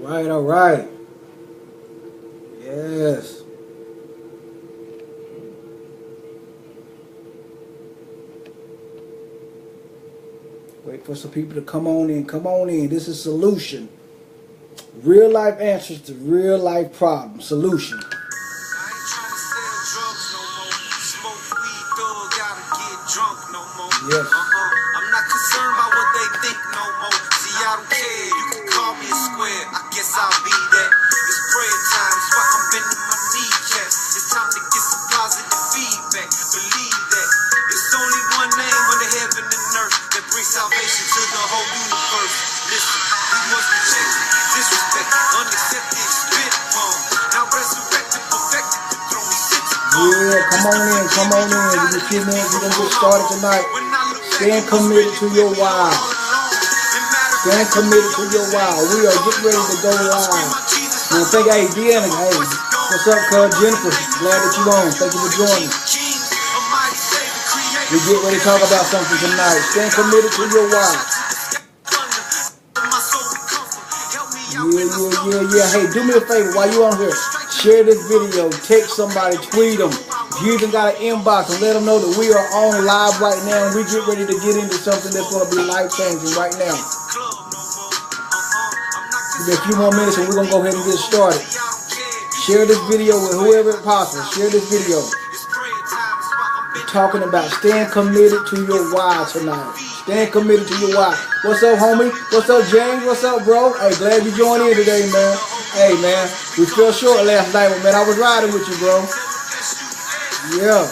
all right. Yes. Wait for some people to come on in. Come on in. This is Solution. Real life answers to real life problems. Solution. Yes. I'm not concerned about what they think no more. See, I don't care. You can call me a square. I guess I'll be that. It's prayer time. That's why I'm bending my kneecaps. It's time to get some positive feedback. Believe that. It's only one name under heaven and earth that brings salvation to the whole universe. Listen, we was rejected, disrespect, unaccepted, spit upon. Now resurrected, perfected, the throne he sits upon. Yeah, come on in, come on in. Give me a few minutes. We're gonna get started tonight. Stand committed to your why. Stand committed to your why. We are getting ready to go live. And thank hey Deanna, hey, what's up, cuz Jennifer? Glad that you're on. Thank you for joining. We get ready to talk about something tonight. Stand committed to your why. Yeah. Hey, do me a favor while you on here. Share this video. Text somebody. Tweet them. If you even got an inbox, and let them know that we are on live right now, and we get ready to get into something that's going to be life-changing right now. Give me a few more minutes and we're going to go ahead and get started. Share this video with whoever it's possible. Share this video. We're talking about staying committed to your why tonight. Staying committed to your why. What's up, homie? What's up, James? What's up, bro? Hey, glad you joined in today, man. Hey, man, we fell short last night, but man, I was riding with you, bro. Yeah.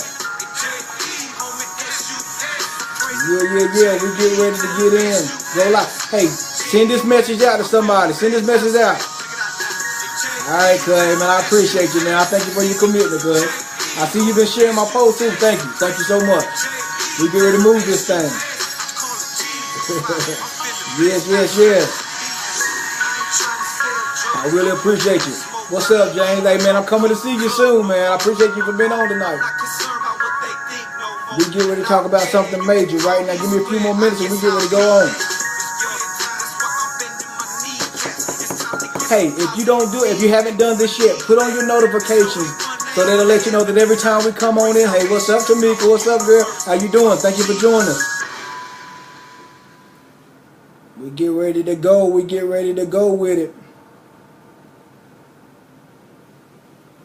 We get ready to get in. Go live. Hey, send this message out to somebody. Send this message out. All right, cuz, man, I appreciate you, man. I thank you for your commitment, cuz. I see you've been sharing my post, too. Thank you. Thank you so much. We get ready to move this thing. Yes. I really appreciate you. What's up, James? Hey, man, I'm coming to see you soon, man. I appreciate you for being on tonight. We get ready to talk about something major right now. Give me a few more minutes and we get ready to go on. Hey, if you haven't done this yet, put on your notifications so that'll let you know that every time we come on in, hey, what's up, Tamika? What's up, girl? How you doing? Thank you for joining us. We get ready to go. We get ready to go with it.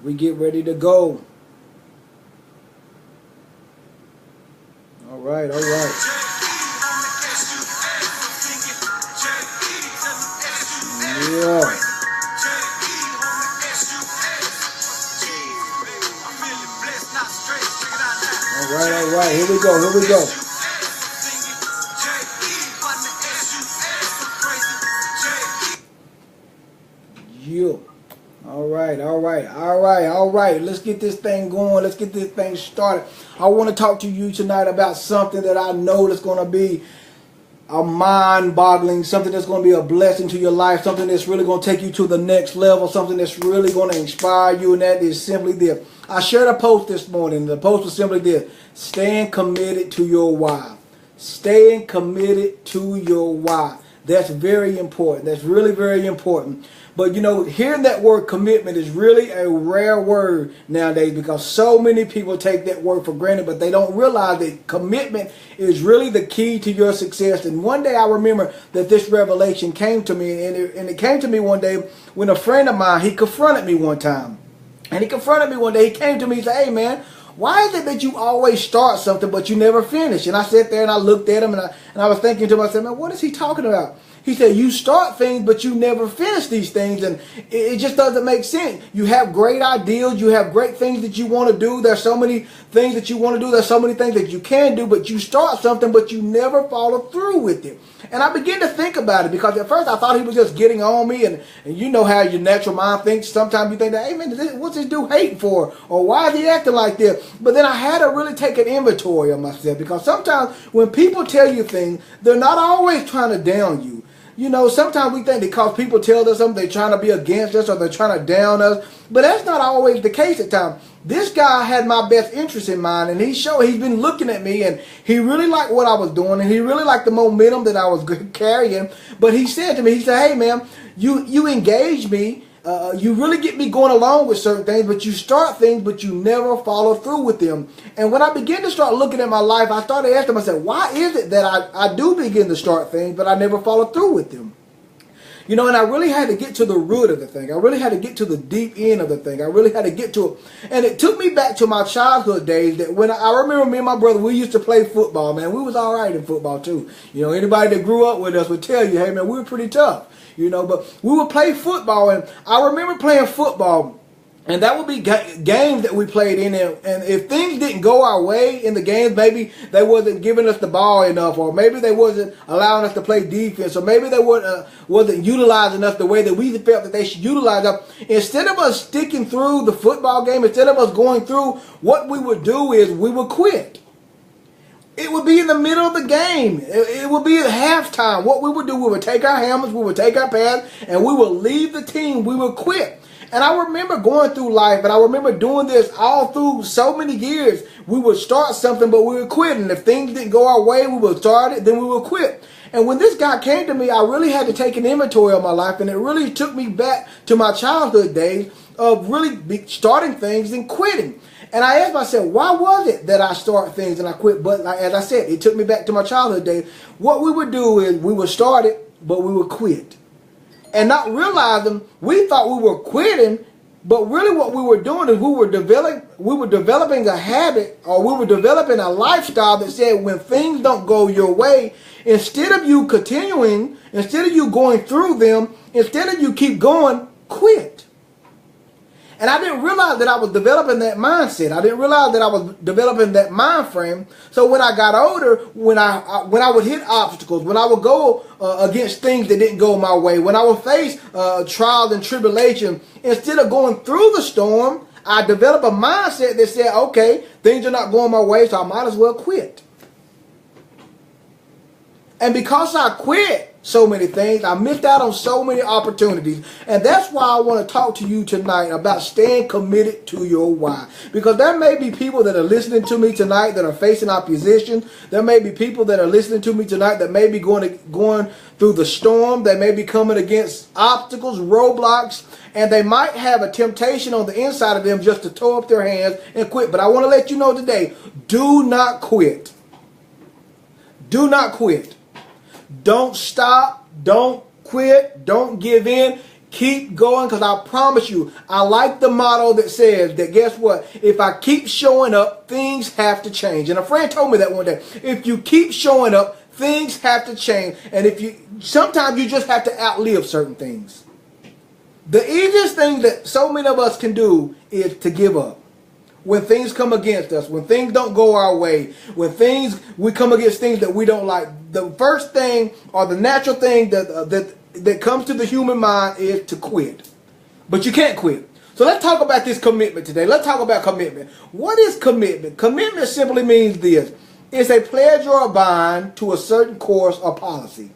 We get ready to go. All right. Yeah. All right. Here we go. You. All right. Let's get this thing going. Let's get this thing started. I want to talk to you tonight about something that I know that's going to be a mind-boggling, something that's going to be a blessing to your life, something that's really going to take you to the next level, something that's really going to inspire you, and that is simply this. I shared a post this morning. The post was simply this: staying committed to your why. Staying committed to your why. That's very important. That's really very important. But you know, hearing that word commitment is really a rare word nowadays because so many people take that word for granted, but they don't realize that commitment is really the key to your success. And one day I remember that this revelation came to me, and it came to me one day when a friend of mine, he confronted me one time. And he confronted me one day. He came to me and said, "Hey man, why is it that you always start something but you never finish?" And I sat there and I looked at him and I was thinking to myself, man, what is he talking about? He said, you start things, but you never finish these things, and it just doesn't make sense. You have great ideals. You have great things that you want to do. There's so many things that you want to do. There's so many things that you can do, but you start something, but you never follow through with it. And I began to think about it because at first I thought he was just getting on me, and you know how your natural mind thinks. Sometimes you think that, hey man, what's this dude hating for? Or why is he acting like this? But then I had to really take an inventory of myself, because sometimes when people tell you things, they're not always trying to down you. You know, sometimes we think because people tell us something, they're trying to be against us or they're trying to down us. But that's not always the case at times. This guy had my best interest in mind, and he's been looking at me, and he really liked what I was doing, and he really liked the momentum that I was carrying. But he said to me, he said, hey man, you engage me. You really get me going along with certain things, but you start things, but you never follow through with them. And when I began to start looking at my life, I started asking myself, why is it that I do begin to start things, but I never follow through with them? You know, and I really had to get to the root of the thing. I really had to get to the deep end of the thing. I really had to get to it. And it took me back to my childhood days that when I remember me and my brother, we used to play football, man. We was all right in football too. You know, anybody that grew up with us would tell you, hey, man, we were pretty tough. You know, but we would play football. And I remember playing football. And that would be games that we played in. And if things didn't go our way in the games, maybe they wasn't giving us the ball enough, or maybe they wasn't allowing us to play defense, or maybe they wasn't utilizing us the way that we felt that they should utilize us. Instead of us sticking through the football game, instead of us going through, what we would do is we would quit. It would be in the middle of the game. It would be at halftime. What we would do, we would take our helmets, we would take our pads, and we would leave the team. We would quit. And I remember going through life, and I remember doing this all through so many years. We would start something, but we would quit. And if things didn't go our way, we would start it, then we would quit. And when this guy came to me, I really had to take an inventory of my life, and it really took me back to my childhood days of really starting things and quitting. And I asked myself, why was it that I start things and I quit? But as I said, it took me back to my childhood days. What we would do is we would start it, but we would quit. And not realizing we thought we were quitting, but really what we were doing is we were developing a habit, or we were developing a lifestyle that said when things don't go your way, instead of you continuing, instead of you going through them, instead of you keep going, quit. And I didn't realize that I was developing that mindset. I didn't realize that I was developing that mind frame. So when I got older, when I would hit obstacles, when I would go against things that didn't go my way, when I would face trials and tribulation, instead of going through the storm, I developed a mindset that said, okay, things are not going my way, so I might as well quit. And because I quit so many things, I missed out on so many opportunities. And that's why I want to talk to you tonight about staying committed to your why. Because there may be people that are listening to me tonight that are facing opposition. There may be people that are listening to me tonight that may be going through the storm. They may be coming against obstacles, roadblocks, and they might have a temptation on the inside of them just to throw up their hands and quit. But I want to let you know today, do not quit. Do not quit. Don't stop. Don't quit. Don't give in. Keep going, because I promise you, I like the motto that says that, guess what? If I keep showing up, things have to change. And a friend told me that one day. If you keep showing up, things have to change. And sometimes you just have to outlive certain things. The easiest thing that so many of us can do is to give up. When things come against us, when things don't go our way, when we come against things that we don't like, the first thing or the natural thing that comes to the human mind is to quit. But you can't quit. So let's talk about this commitment today. Let's talk about commitment. What is commitment? Commitment simply means this. It's a pledge or a bind to a certain course or policy.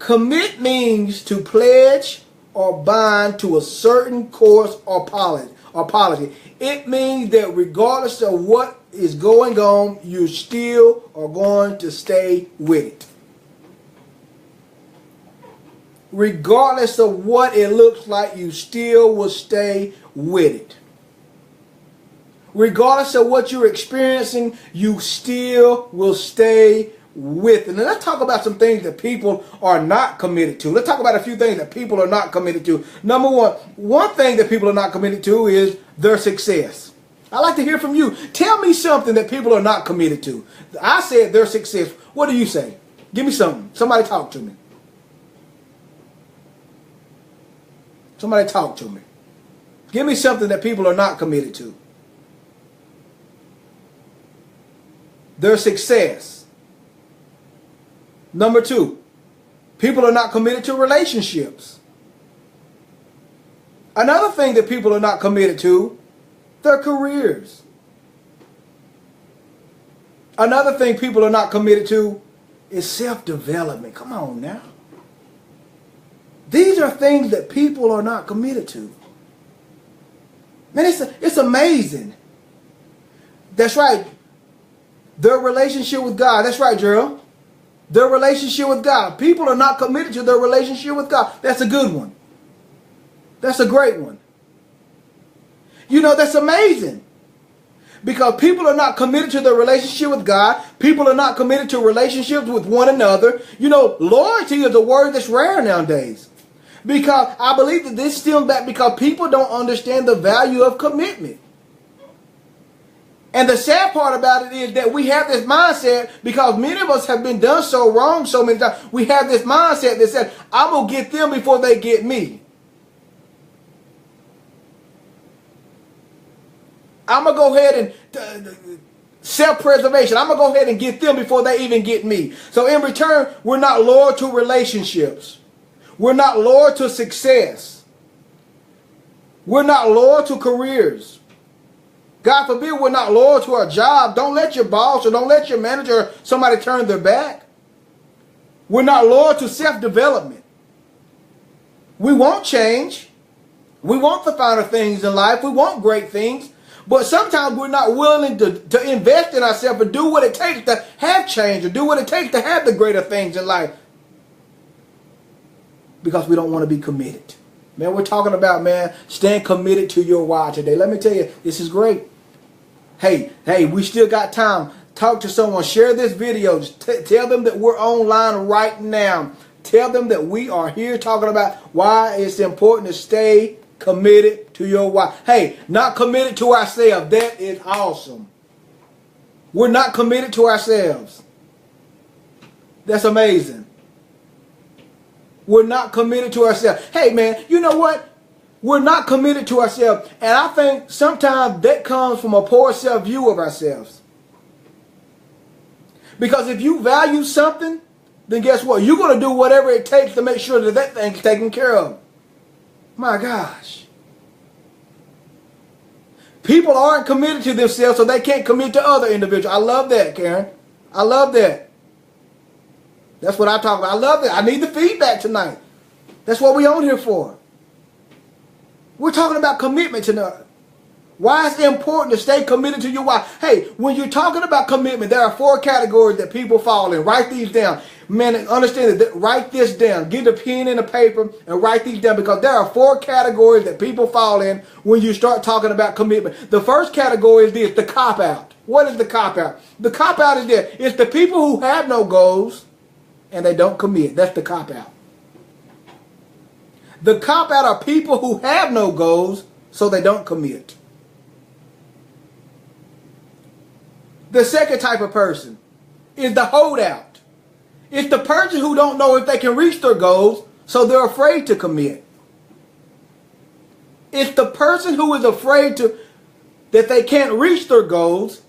Commit means to pledge or bind to a certain course or policy. It means that regardless of what is going on, you still are going to stay with it. Regardless of what it looks like, you still will stay with it. Regardless of what you're experiencing, you still will stay with it. And let's talk about some things that people are not committed to. Let's talk about a few things that people are not committed to. Number one thing that people are not committed to is their success. I'd like to hear from you. Tell me something that people are not committed to. I said their success. What do you say? Give me something. Somebody talk to me. Somebody talk to me. Give me something that people are not committed to. Their success. Number two, people are not committed to relationships. Another thing that people are not committed to, their careers. Another thing people are not committed to is self-development. Come on now. These are things that people are not committed to. Man, it's amazing. That's right. Their relationship with God. That's right, Gerald. Their relationship with God. People are not committed to their relationship with God. That's a good one. That's a great one. You know, that's amazing. Because people are not committed to their relationship with God. People are not committed to relationships with one another. You know, loyalty is a word that's rare nowadays. Because I believe that this stems back because people don't understand the value of commitment. And the sad part about it is that we have this mindset because many of us have been done so wrong so many times. We have this mindset that says, I'm going to get them before they get me. I'm going to go ahead and self-preservation. I'm going to go ahead and get them before they even get me. So in return, we're not loyal to relationships. We're not loyal to success. We're not loyal to careers. God forbid we're not loyal to our job. Don't let your boss or don't let your manager or somebody turn their back. We're not loyal to self-development. We want change. We want the finer things in life. We want great things. But sometimes we're not willing to invest in ourselves and do what it takes to have change or do what it takes to have the greater things in life. Because we don't want to be committed. Man, we're talking about, man, staying committed to your why today. Let me tell you, this is great. Hey, we still got time. Talk to someone. Share this video. Tell them that we're online right now. Tell them that we are here talking about why it's important to stay committed to your why. Hey, not committed to ourselves. That is awesome. We're not committed to ourselves. That's amazing. We're not committed to ourselves. Hey, man, you know what? We're not committed to ourselves. And I think sometimes that comes from a poor self-view of ourselves. Because if you value something, then guess what? You're going to do whatever it takes to make sure that that thing's taken care of. My gosh. People aren't committed to themselves, so they can't commit to other individuals. I love that, Karen. I love that. That's what I talk about. I love that. I need the feedback tonight. That's what we on here for. We're talking about commitment tonight. Why it's important to stay committed to your why. Hey, when you're talking about commitment, there are 4 categories that people fall in. Write these down. Man, understand that. Write this down. Get a pen and a paper and write these down because there are 4 categories that people fall in when you start talking about commitment. The first category is this, the cop-out. What is the cop-out? The cop-out is this. It's the people who have no goals and they don't commit. That's the cop-out. The cop-out are people who have no goals, so they don't commit. The second type of person is the holdout. It's the person who don't know if they can reach their goals, so they're afraid to commit. It's the person who is afraid that they can't reach their goals,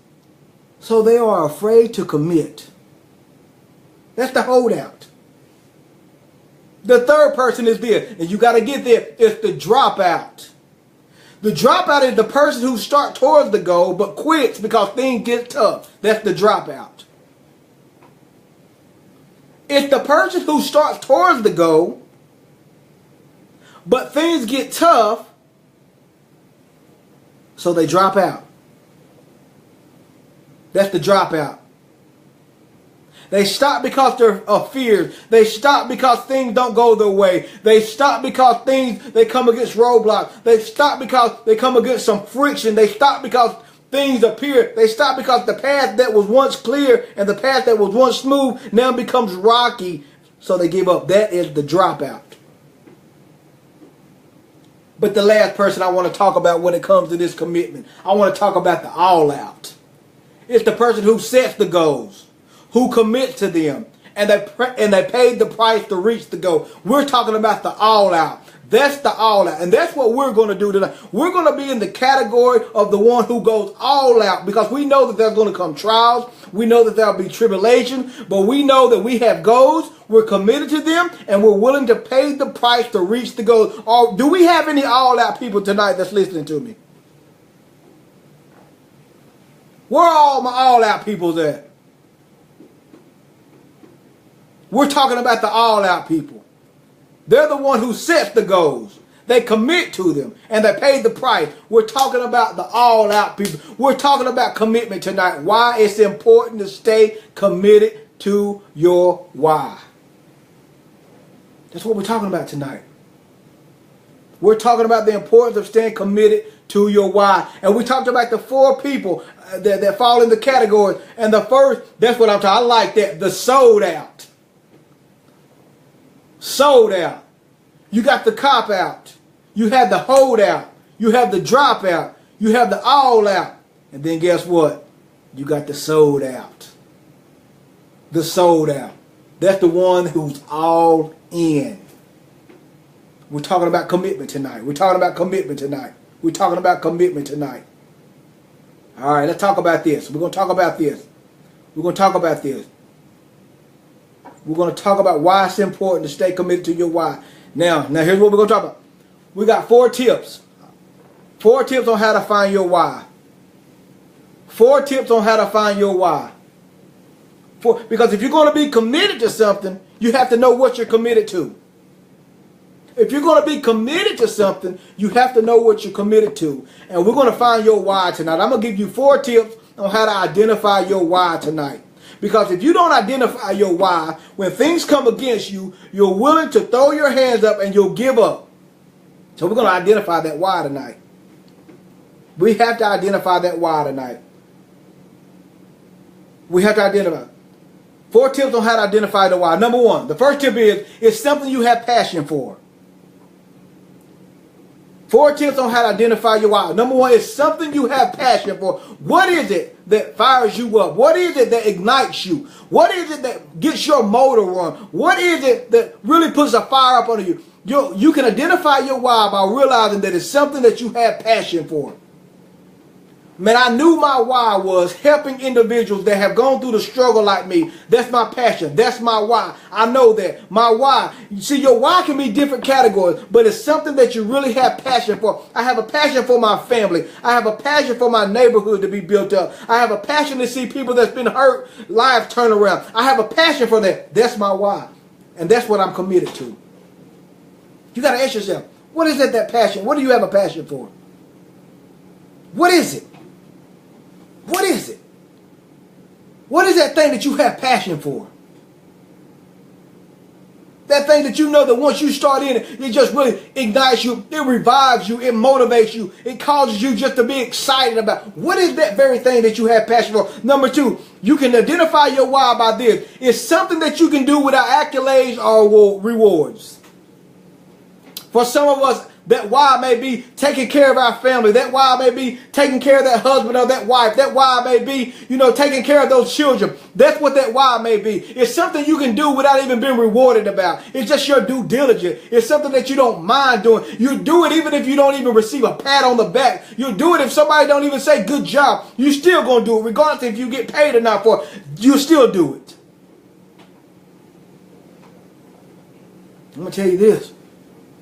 so they are afraid to commit. That's the holdout. The third person is this, and you got to get there, it's the dropout. The dropout is the person who starts towards the goal but quits because things get tough. That's the dropout. It's the person who starts towards the goal but things get tough, so they drop out. That's the dropout. They stop because they're of fears. They stop because things don't go their way. They stop because they come against roadblocks. They stop because they come against some friction. They stop because things appear. They stop because the path that was once clear and the path that was once smooth now becomes rocky. So they give up. That is the dropout. But the last person I want to talk about when it comes to this commitment, I want to talk about the all out. It's the person who sets the goals, who commits to them, and they paid the price to reach the goal. We're talking about the all out. That's the all out. And that's what we're going to do tonight. We're going to be in the category of the one who goes all out because we know that there's going to come trials. We know that there'll be tribulation, but we know that we have goals. We're committed to them and we're willing to pay the price to reach the goal. Or do we have any all out people tonight that's listening to me? Where are all my all out peoples at? We're talking about the all-out people. They're the one who sets the goals. They commit to them, and they pay the price. We're talking about the all-out people. We're talking about commitment tonight. Why it's important to stay committed to your why. That's what we're talking about tonight. We're talking about the importance of staying committed to your why. And we talked about the 4 people that fall in the category. And the first, that's what I'm talking. I like that. The sold out. Sold out. You got the cop out. You have the hold out. You have the drop out. You have the all out. And then guess what? You got the sold out. The sold out. That's the one who's all in. We're talking about commitment tonight. We're talking about commitment tonight. We're talking about commitment tonight. All right, let's talk about this. We're going to talk about this. We're going to talk about this. We're going to talk about why it's important to stay committed to your why. Now here's what we're going to talk about. We got 4 tips. 4 tips on how to find your why. 4 tips on how to find your why. Because if you're going to be committed to something, you have to know what you're committed to. If you're going to be committed to something, you have to know what you're committed to. And we're going to find your why tonight. I'm going to give you 4 tips on how to identify your why tonight. Because if you don't identify your why, when things come against you, you're willing to throw your hands up and you'll give up. So we're going to identify that why tonight. We have to identify that why tonight. We have to identify. 4 tips on how to identify the why. Number 1, the first tip is, it's something you have passion for. 4 tips on how to identify your why. Number 1 is something you have passion for. What is it that fires you up? What is it that ignites you? What is it that gets your motor run? What is it that really puts a fire up under you? You can identify your why by realizing that it's something that you have passion for. Man, I knew my why was helping individuals that have gone through the struggle like me. That's my passion. That's my why. I know that. My why. You see, your why can be different categories, but it's something that you really have passion for. I have a passion for my family. I have a passion for my neighborhood to be built up. I have a passion to see people that's been hurt, lives turn around. I have a passion for that. That's my why. And that's what I'm committed to. You got to ask yourself, what is that passion? What do you have a passion for? What is it? What is it? What is that thing that you have passion for? That thing that you know that once you start in it, it just really ignites you, it revives you, it motivates you, it causes you just to be excited about. What is that very thing that you have passion for? Number 2, you can identify your why by this. It's something that you can do without accolades or rewards. For some of us, that why may be taking care of our family. That why may be taking care of that husband or that wife. That why may be, taking care of those children. That's what that why may be. It's something you can do without even being rewarded about. It's just your due diligence. It's something that you don't mind doing. You do it even if you don't even receive a pat on the back. You do it if somebody don't even say good job. You still going to do it regardless if you get paid or not for it. You still do it. I'm going to tell you this.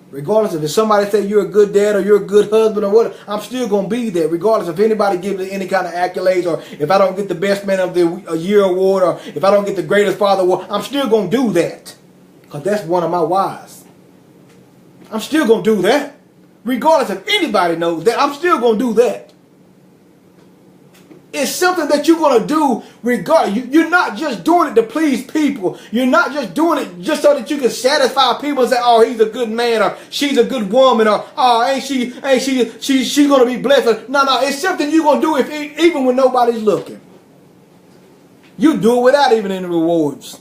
Regardless if somebody say you're a good dad or you're a good husband or what, I'm still going to be there. Regardless if anybody gives me any kind of accolades, or if I don't get the best man of the year award, or if I don't get the greatest father award, I'm still going to do that. Because that's one of my whys. I'm still going to do that. Regardless if anybody knows that, I'm still going to do that. It's something that you're going to do regardless. You're not just doing it to please people. You're not just doing it just so that you can satisfy people and say, oh, he's a good man, or she's a good woman, or oh, ain't she going to be blessed. No, it's something you're going to do even when nobody's looking. You do it without even any rewards.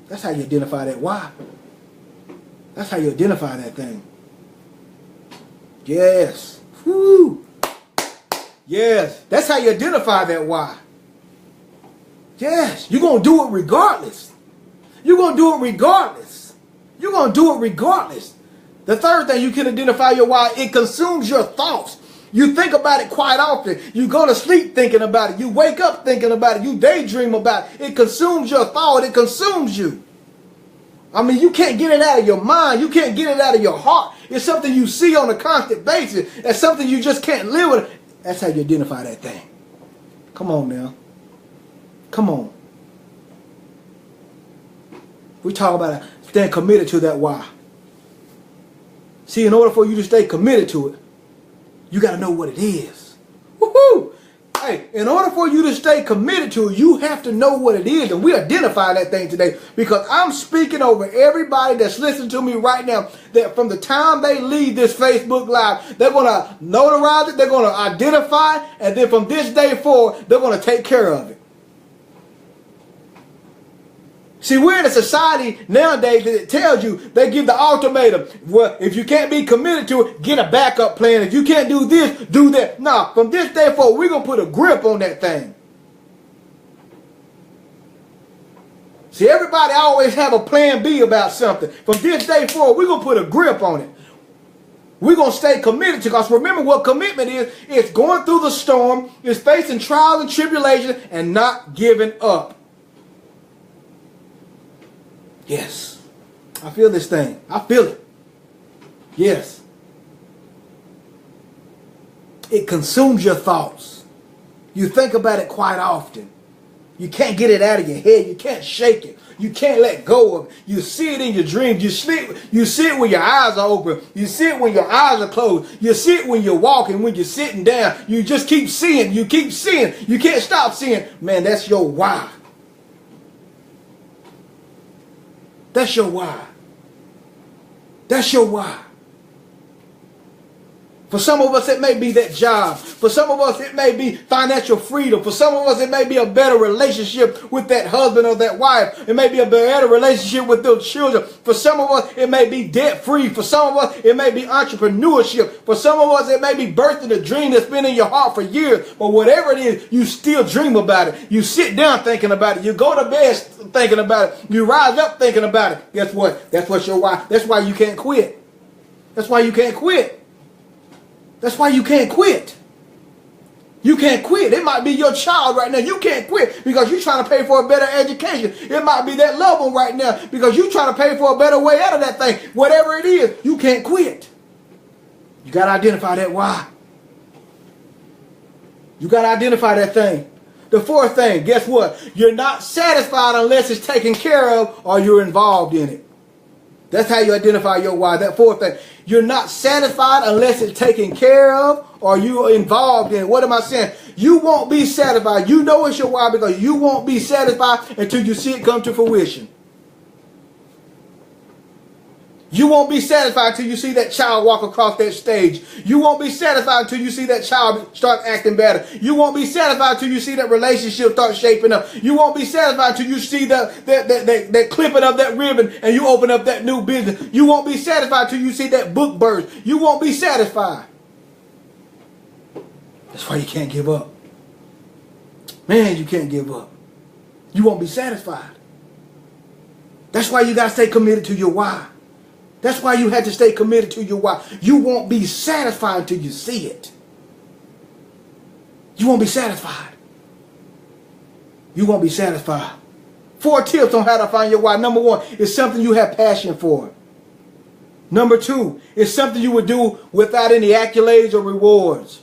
That's how you identify that why. That's how you identify that thing. Yes. Woo. Yes, that's how you identify that why. Yes, you're going to do it regardless. You're going to do it regardless. You're going to do it regardless. The third thing you can identify your why, it consumes your thoughts. You think about it quite often. You go to sleep thinking about it. You wake up thinking about it. You daydream about it. It consumes your thought. It consumes you. I mean, you can't get it out of your mind. You can't get it out of your heart. It's something you see on a constant basis. It's something you just can't live with. That's how you identify that thing. Come on now. Come on. We talk about staying committed to that why. See, in order for you to stay committed to it, you got to know what it is. Woohoo! in order for you to stay committed to it, you have to know what it is. And we identify that thing today, because I'm speaking over everybody that's listening to me right now, that from the time they leave this Facebook Live, they're going to notarize it, they're going to identify, and then from this day forward, they're going to take care of it. See, we're in a society nowadays that tells you, they give the ultimatum. Well, if you can't be committed to it, get a backup plan. If you can't do this, do that. No, from this day forward, we're going to put a grip on that thing. See, everybody always have a plan B about something. From this day forward, we're going to put a grip on it. We're going to stay committed to it. Because remember what commitment is. It's going through the storm. It's facing trials and tribulations and not giving up. Yes. I feel this thing. I feel it. Yes. It consumes your thoughts. You think about it quite often. You can't get it out of your head. You can't shake it. You can't let go of it. You see it in your dreams. You see it when your eyes are open. You see it when your eyes are closed. You see it when you're walking, when you're sitting down. You just keep seeing. You keep seeing. You can't stop seeing. Man, that's your why. That's your why. That's your why. For some of us, it may be that job. For some of us, it may be financial freedom. For some of us, it may be a better relationship with that husband or that wife. It may be a better relationship with those children. For some of us, it may be debt-free. For some of us, it may be entrepreneurship. For some of us, it may be birthing a dream that's been in your heart for years. But whatever it is, you still dream about it. You sit down thinking about it. You go to bed thinking about it. You rise up thinking about it. Guess what? That's what's your why. That's why you can't quit. That's why you can't quit. That's why you can't quit. You can't quit. It might be your child right now. You can't quit because you're trying to pay for a better education. It might be that loved one right now because you're trying to pay for a better way out of that thing. Whatever it is, you can't quit. You got to identify that why. You got to identify that thing. The fourth thing, guess what? You're not satisfied unless it's taken care of or you're involved in it. That's how you identify your why. That fourth thing. You're not satisfied unless it's taken care of or you're involved in it. What am I saying? You won't be satisfied. You know it's your why because you won't be satisfied until you see it come to fruition. You won't be satisfied until you see that child walk across that stage. You won't be satisfied until you see that child start acting better. You won't be satisfied until you see that relationship start shaping up. You won't be satisfied until you see that clipping of that ribbon and you open up that new business. You won't be satisfied until you see that book burst. You won't be satisfied. That's why you can't give up. Man, you can't give up. You won't be satisfied. That's why you got to stay committed to your why. That's why you had to stay committed to your why. You won't be satisfied until you see it. You won't be satisfied. You won't be satisfied. 4 tips on how to find your why. Number 1, it's something you have passion for. Number 2, it's something you would do without any accolades or rewards.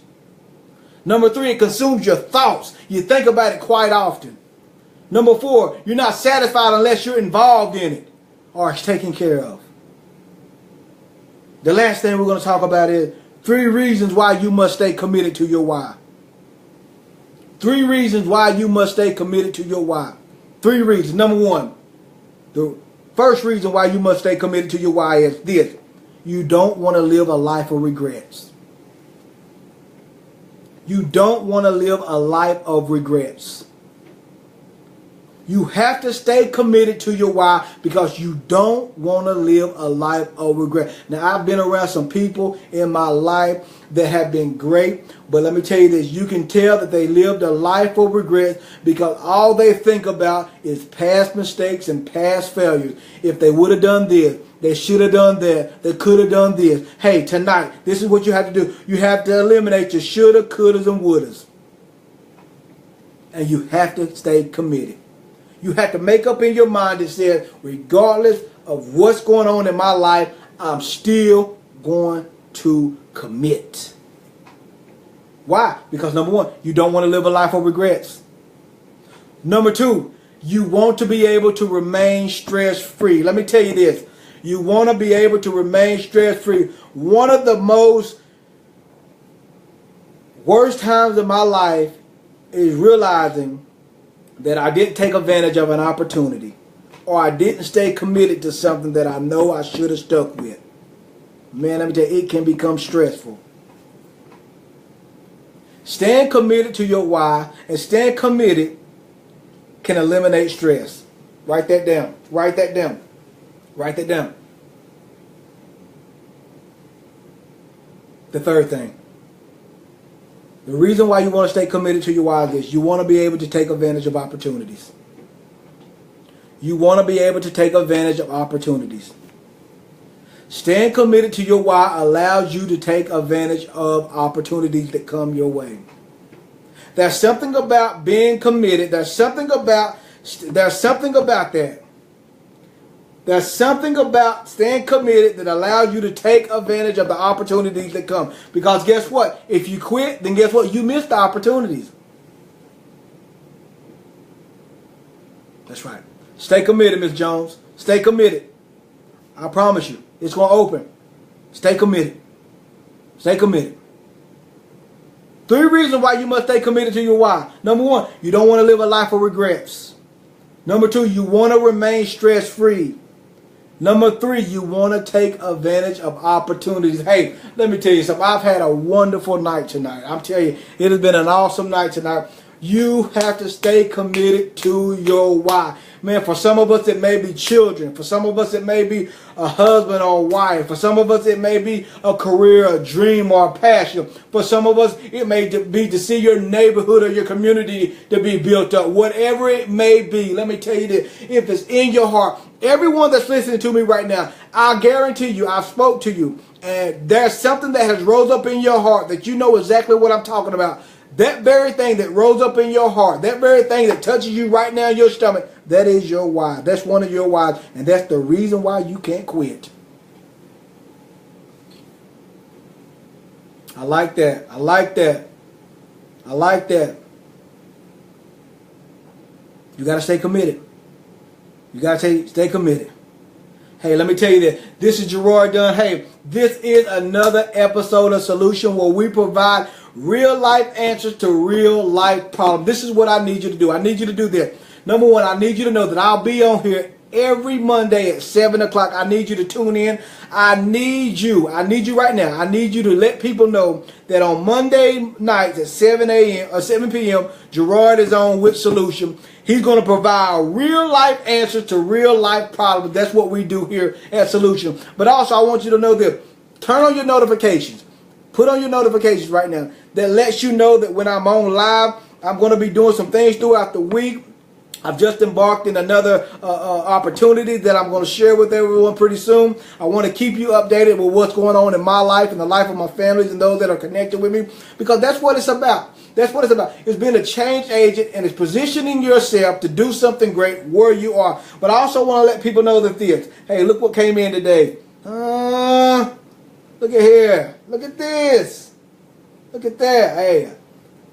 Number 3, it consumes your thoughts. You think about it quite often. Number 4, you're not satisfied unless you're involved in it or it's taken care of. The last thing we're going to talk about is 3 reasons why you must stay committed to your why. 3 reasons why you must stay committed to your why. 3 reasons. Number 1, the first reason why you must stay committed to your why is this. You don't want to live a life of regrets. You don't want to live a life of regrets. You have to stay committed to your why because you don't want to live a life of regret. Now, I've been around some people in my life that have been great, but let me tell you this. You can tell that they lived a life of regrets because all they think about is past mistakes and past failures. If they would have done this, they should have done that, they could have done this. Hey, tonight, this is what you have to do. You have to eliminate your shoulda, couldas, and wouldas. And you have to stay committed. You have to make up in your mind that says, regardless of what's going on in my life, I'm still going to commit. Why? Because number 1, you don't want to live a life of regrets. Number 2, you want to be able to remain stress-free. Let me tell you this. You want to be able to remain stress-free. One of the most worst times of my life is realizing that I didn't take advantage of an opportunity, or I didn't stay committed to something that I know I should have stuck with. Man, let me tell you, it can become stressful. Staying committed to your why and staying committed can eliminate stress. Write that down. Write that down. Write that down. The third thing. The reason why you want to stay committed to your why is this. You want to be able to take advantage of opportunities. You want to be able to take advantage of opportunities. Staying committed to your why allows you to take advantage of opportunities that come your way. There's something about being committed. There's something about that. There's something about staying committed that allows you to take advantage of the opportunities that come. Because guess what? If you quit, then guess what? You miss the opportunities. That's right. Stay committed, Miss Jones. Stay committed. I promise you. It's going to open. Stay committed. Stay committed. 3 reasons why you must stay committed to your why. Number 1, you don't want to live a life of regrets. Number 2, you want to remain stress-free. Number 3, you want to take advantage of opportunities. Hey, let me tell you something. I've had a wonderful night tonight. I'm telling you, it has been an awesome night tonight. You have to stay committed to your why. Man, for some of us it may be children. For some of us it may be a husband or wife. For some of us it may be a career, a dream, or a passion. For some of us it may be to see your neighborhood or your community to be built up. Whatever it may be, let me tell you this. If it's in your heart, everyone that's listening to me right now, I guarantee you, I spoke to you, and there's something that has rose up in your heart that you know exactly what I'm talking about. That very thing that rose up in your heart, that very thing that touches you right now in your stomach, that is your why. That's one of your whys, and that's the reason why you can't quit. I like that. I like that. I like that. You got to stay committed. You got to stay committed. Hey, let me tell you this. This is Gerard Dunn. Hey, this is another episode of Solution where we provide real life answers to real life problems. This is what I need you to do. I need you to do this. Number 1, I need you to know that I'll be on here every Monday at 7 o'clock. I need you to tune in. I need you right now. I need you to let people know that on Monday nights at 7 a.m. or 7 p.m., Gerard is on with Solution. He's going to provide real life answers to real life problems. That's what we do here at Solution. But also, I want you to know this. Turn on your notifications. Put on your notifications right now. That lets you know that when I'm on live, I'm going to be doing some things throughout the week. I've just embarked in another opportunity that I'm going to share with everyone pretty soon. I want to keep you updated with what's going on in my life and the life of my families and those that are connected with me, because that's what it's about. That's what it's about. It's being a change agent, and it's positioning yourself to do something great where you are. But I also want to let people know that this. Hey, look what came in today. Look at here. Look at this. Look at that. Hey,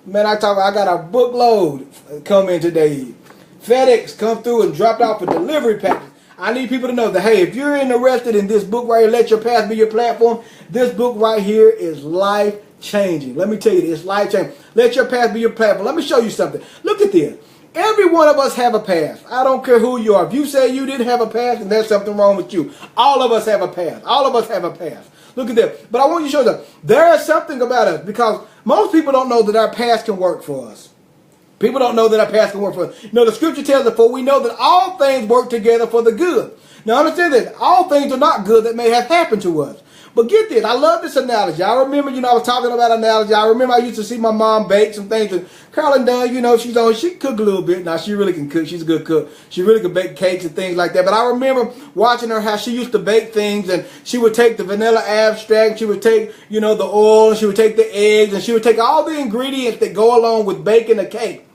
man, I got a bookload come in today. FedEx come through and dropped off a delivery package. I need people to know that, hey, if you're interested in this book right here, Let Your Past Be Your Platform, this book right here is life-changing. Let me tell you, it's life-changing. Let your past be your platform. Let me show you something. Look at this. Every one of us have a past. I don't care who you are. If you say you didn't have a past, then there's something wrong with you. All of us have a past. All of us have a past. Look at that. But I want you to show them there is something about us, because most people don't know that our past can work for us. People don't know that our past can work for us. You know, the scripture tells us, for we know that all things work together for the good. Now understand that all things are not good that may have happened to us. But get this, I love this analogy. I remember, I was talking about analogy. I remember I used to see my mom bake some things. And Carolyn Dunn, she cook a little bit. Now, she really can cook. She's a good cook. She really can bake cakes and things like that. But I remember watching her, how she used to bake things. And she would take the vanilla extract. She would take, the oil. And she would take the eggs. And she would take all the ingredients that go along with baking a cake.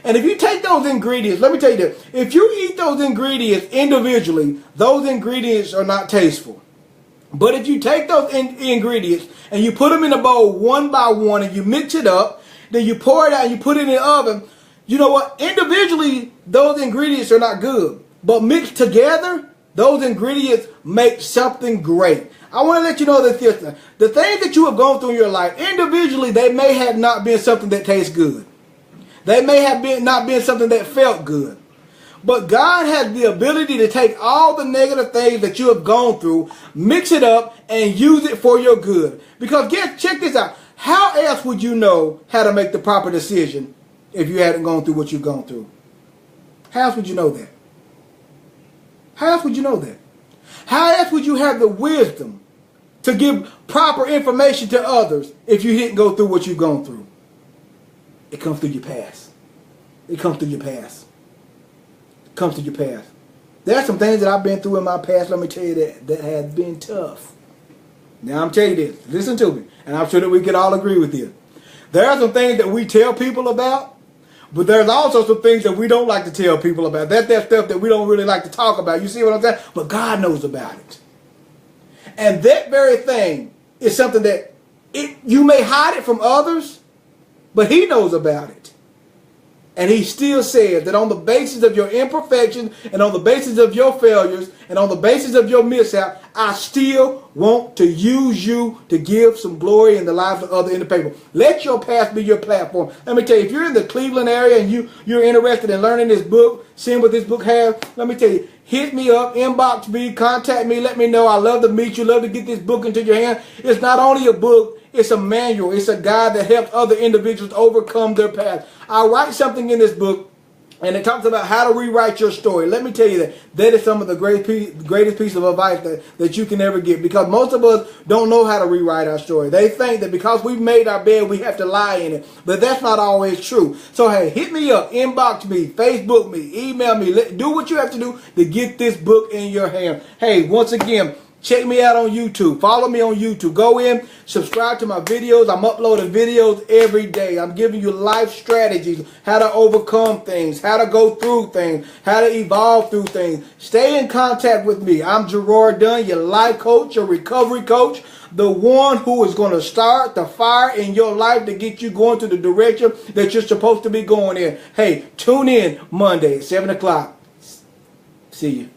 And if you take those ingredients, let me tell you this. If you eat those ingredients individually, those ingredients are not tasteful. But if you take those ingredients and you put them in a bowl one by one and you mix it up, then you pour it out and you put it in the oven, you know what? Individually, those ingredients are not good. But mixed together, those ingredients make something great. I want to let you know that the things that you have gone through in your life, individually, they may have not been something that tastes good. They may have been not been something that felt good. But God has the ability to take all the negative things that you have gone through, mix it up, and use it for your good. Because check this out. How else would you know how to make the proper decision if you hadn't gone through what you've gone through? How else would you know that? How else would you know that? How else would you have the wisdom to give proper information to others if you didn't go through what you've gone through? It comes through your past. It comes through your past. It comes through your past. There are some things that I've been through in my past, let me tell you, that have been tough. Now I'm telling you this. Listen to me. And I'm sure that we can all agree with you. There are some things that we tell people about, but there's also some things that we don't like to tell people about. That's that stuff that we don't really like to talk about. You see what I'm saying? But God knows about it. And that very thing is something that you may hide it from others, but He knows about it. And He still says that on the basis of your imperfections and on the basis of your failures and on the basis of your mishap, I still want to use you to give some glory in the lives of other individuals. Let your past be your platform. Let me tell you, if you're in the Cleveland area and you're interested in learning this book, seeing what this book has, let me tell you, hit me up, inbox me, contact me, let me know. I love to meet you, love to get this book into your hand. It's not only a book, it's a manual. It's a guide that helps other individuals overcome their past. I write something in this book, and it talks about how to rewrite your story. Let me tell you that is some of the greatest piece of advice that you can ever get, because most of us don't know how to rewrite our story. They think that because we've made our bed, we have to lie in it. But that's not always true. So, hey, hit me up, inbox me, Facebook me, email me. Do what you have to do to get this book in your hand. Hey, once again, check me out on YouTube. Follow me on YouTube. Go in, subscribe to my videos. I'm uploading videos every day. I'm giving you life strategies, how to overcome things, how to go through things, how to evolve through things. Stay in contact with me. I'm Gerard Dunn, your life coach, your recovery coach, the one who is going to start the fire in your life to get you going to the direction that you're supposed to be going in. Hey, tune in Monday at 7 o'clock. See you.